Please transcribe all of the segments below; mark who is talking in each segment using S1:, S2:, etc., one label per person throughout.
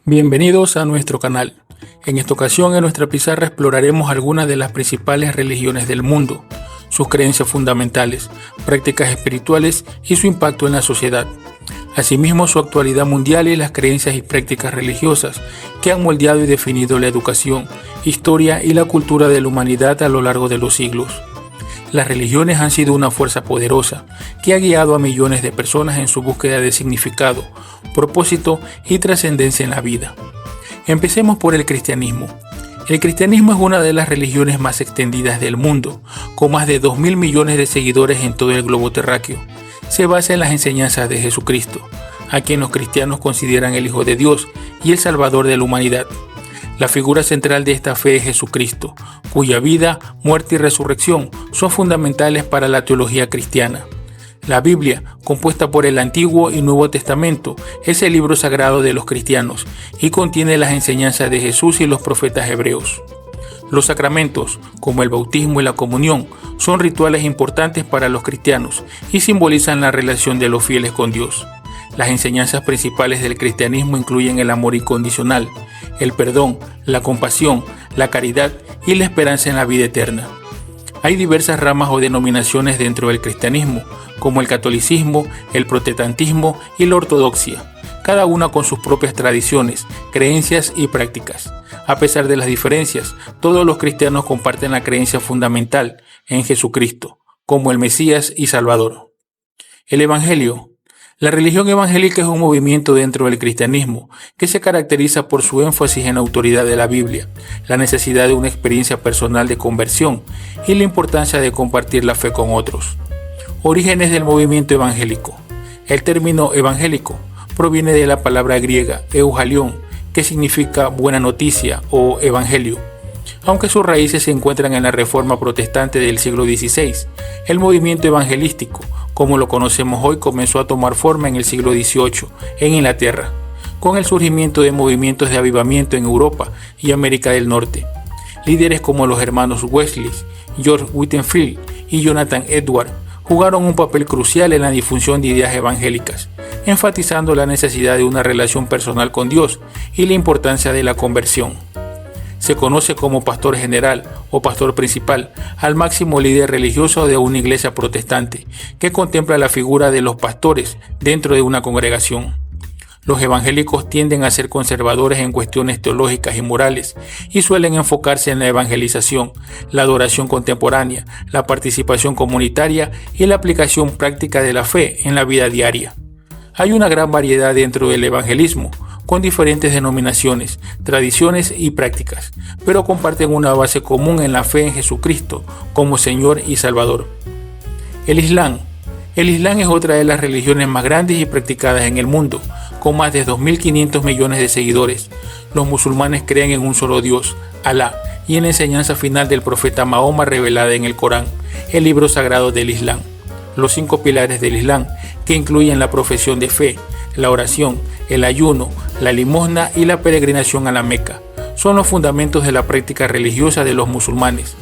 S1: Bienvenidos a nuestro canal. En esta ocasión, en nuestra pizarra exploraremos algunas de las principales religiones del mundo, sus creencias fundamentales, prácticas espirituales y su impacto en la sociedad. Asimismo, su actualidad mundial y las creencias y prácticas religiosas que han moldeado y definido la educación, historia y la cultura de la humanidad a lo largo de los siglos. Las religiones han sido una fuerza poderosa que ha guiado a millones de personas en su búsqueda de significado, propósito y trascendencia en la vida. Empecemos por el cristianismo. El cristianismo es una de las religiones más extendidas del mundo, con más de 2.000 millones de seguidores en todo el globo terráqueo. Se basa en las enseñanzas de Jesucristo, a quien los cristianos consideran el Hijo de Dios y el Salvador de la humanidad. La figura central de esta fe es Jesucristo, cuya vida, muerte y resurrección son fundamentales para la teología cristiana. La Biblia, compuesta por el Antiguo y Nuevo Testamento, es el libro sagrado de los cristianos y contiene las enseñanzas de Jesús y los profetas hebreos. Los sacramentos, como el bautismo y la comunión, son rituales importantes para los cristianos y simbolizan la relación de los fieles con Dios. Las enseñanzas principales del cristianismo incluyen el amor incondicional, el perdón, la compasión, la caridad y la esperanza en la vida eterna. Hay diversas ramas o denominaciones dentro del cristianismo, como el catolicismo, el protestantismo y la ortodoxia, cada una con sus propias tradiciones, creencias y prácticas. A pesar de las diferencias, todos los cristianos comparten la creencia fundamental en Jesucristo, como el Mesías y Salvador. El Evangelio. La religión evangélica es un movimiento dentro del cristianismo que se caracteriza por su énfasis en la autoridad de la Biblia, la necesidad de una experiencia personal de conversión y la importancia de compartir la fe con otros. Orígenes del movimiento evangélico. El término evangélico proviene de la palabra griega euhalion, que significa buena noticia o evangelio. Aunque sus raíces se encuentran en la Reforma Protestante del siglo XVI, el movimiento evangelístico, como lo conocemos hoy, comenzó a tomar forma en el siglo XVIII en Inglaterra, con el surgimiento de movimientos de avivamiento en Europa y América del Norte. Líderes como los hermanos Wesley, George Whitefield y Jonathan Edwards jugaron un papel crucial en la difusión de ideas evangélicas, enfatizando la necesidad de una relación personal con Dios y la importancia de la conversión. Se conoce como pastor general o pastor principal al máximo líder religioso de una iglesia protestante, que contempla la figura de los pastores dentro de una congregación. Los evangélicos tienden a ser conservadores en cuestiones teológicas y morales y suelen enfocarse en la evangelización, la adoración contemporánea, la participación comunitaria y la aplicación práctica de la fe en la vida diaria. Hay una gran variedad dentro del evangelismo, con diferentes denominaciones, tradiciones y prácticas, pero comparten una base común en la fe en Jesucristo como Señor y Salvador. El Islam. El Islam es otra de las religiones más grandes y practicadas en el mundo, con más de 2.500 millones de seguidores. Los musulmanes creen en un solo Dios, Alá, y en la enseñanza final del profeta Mahoma revelada en el Corán, el libro sagrado del Islam. Los 5 pilares del Islam, que incluyen la profesión de fe, la oración, el ayuno, la limosna y la peregrinación a la Meca, son los fundamentos de la práctica religiosa de los musulmanes.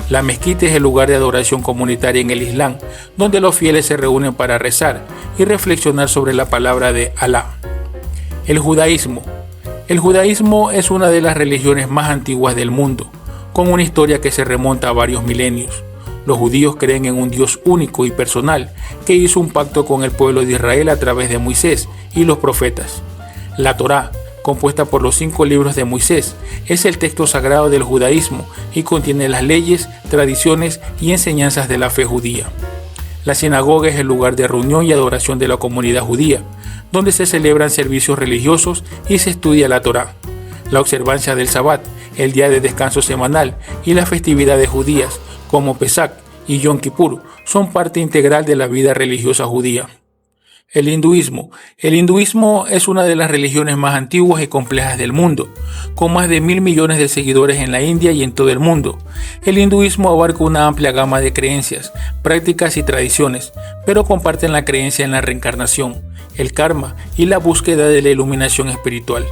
S1: La mezquita es el lugar de adoración comunitaria en el Islam, donde los fieles se reúnen para rezar y reflexionar sobre la palabra de Alá. El judaísmo. El judaísmo es una de las religiones más antiguas del mundo, con una historia que se remonta a varios milenios. Los judíos creen en un Dios único y personal que hizo un pacto con el pueblo de Israel a través de Moisés y los profetas. La Torá, compuesta por los 5 libros de Moisés, es el texto sagrado del judaísmo y contiene las leyes, tradiciones y enseñanzas de la fe judía. La sinagoga es el lugar de reunión y adoración de la comunidad judía, donde se celebran servicios religiosos y se estudia la Torá. La observancia del Sabbat, el día de descanso semanal, y las festividades judías, como Pesach y Yom Kippur, son parte integral de la vida religiosa judía. El hinduismo. El hinduismo es una de las religiones más antiguas y complejas del mundo, con más de 1.000 millones de seguidores en la India y en todo el mundo. El hinduismo abarca una amplia gama de creencias, prácticas y tradiciones, pero comparten la creencia en la reencarnación, el karma y la búsqueda de la iluminación espiritual.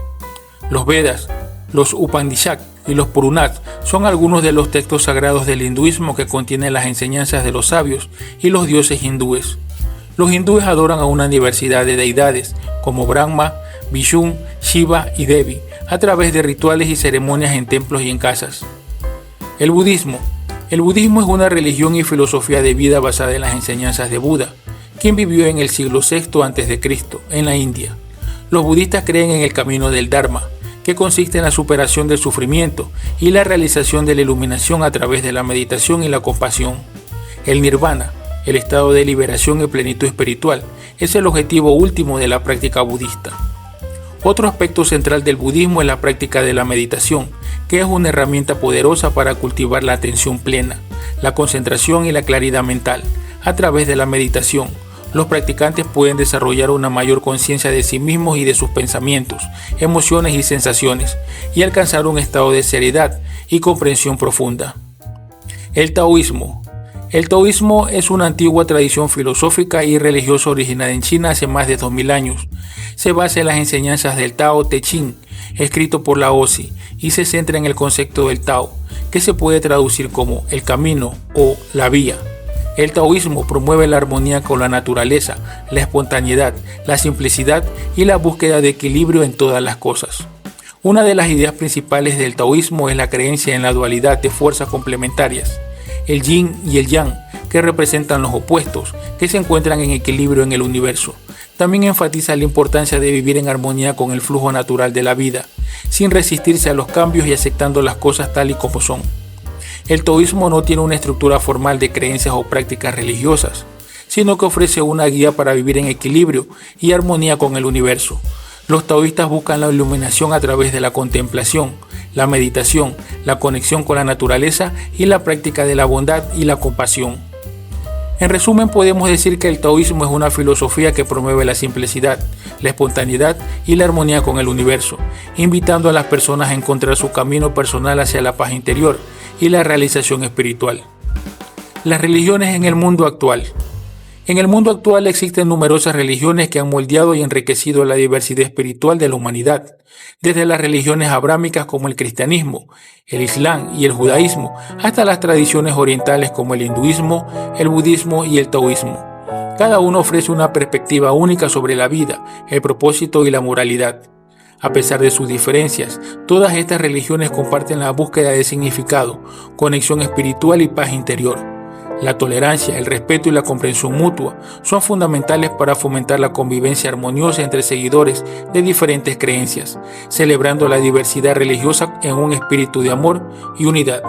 S1: Los Vedas, los Upanishads y los Puranas son algunos de los textos sagrados del hinduismo que contienen las enseñanzas de los sabios y los dioses hindúes. Los hindúes adoran a una diversidad de deidades como Brahma, Vishnu, Shiva y Devi, a través de rituales y ceremonias en templos y en casas. El budismo. El budismo es una religión y filosofía de vida basada en las enseñanzas de Buda, quien vivió en el siglo VI a.C. en la India. Los budistas creen en el camino del Dharma, que consiste en la superación del sufrimiento y la realización de la iluminación a través de la meditación y la compasión. El nirvana, el estado de liberación y plenitud espiritual, es el objetivo último de la práctica budista. Otro aspecto central del budismo es la práctica de la meditación, que es una herramienta poderosa para cultivar la atención plena, la concentración y la claridad mental. A través de la meditación, los practicantes pueden desarrollar una mayor conciencia de sí mismos y de sus pensamientos, emociones y sensaciones, y alcanzar un estado de seriedad y comprensión profunda. El taoísmo. El taoísmo es una antigua tradición filosófica y religiosa originada en China hace más de 2000 años. Se basa en las enseñanzas del Tao Te Ching, escrito por Lao Tzu, y se centra en el concepto del Tao, que se puede traducir como el camino o la vía. El taoísmo promueve la armonía con la naturaleza, la espontaneidad, la simplicidad y la búsqueda de equilibrio en todas las cosas. Una de las ideas principales del taoísmo es la creencia en la dualidad de fuerzas complementarias, el yin y el yang, que representan los opuestos, que se encuentran en equilibrio en el universo. También enfatiza la importancia de vivir en armonía con el flujo natural de la vida, sin resistirse a los cambios y aceptando las cosas tal y como son. El taoísmo no tiene una estructura formal de creencias o prácticas religiosas, sino que ofrece una guía para vivir en equilibrio y armonía con el universo. Los taoístas buscan la iluminación a través de la contemplación, la meditación, la conexión con la naturaleza y la práctica de la bondad y la compasión. En resumen, podemos decir que el taoísmo es una filosofía que promueve la simplicidad, la espontaneidad y la armonía con el universo, invitando a las personas a encontrar su camino personal hacia la paz interior y la realización espiritual. Las religiones en el mundo actual. En el mundo actual existen numerosas religiones que han moldeado y enriquecido la diversidad espiritual de la humanidad, desde las religiones abrámicas como el cristianismo, el islam y el judaísmo, hasta las tradiciones orientales como el hinduismo, el budismo y el taoísmo. Cada uno ofrece una perspectiva única sobre la vida, el propósito y la moralidad. A pesar de sus diferencias, todas estas religiones comparten la búsqueda de significado, conexión espiritual y paz interior. La tolerancia, el respeto y la comprensión mutua son fundamentales para fomentar la convivencia armoniosa entre seguidores de diferentes creencias, celebrando la diversidad religiosa en un espíritu de amor y unidad.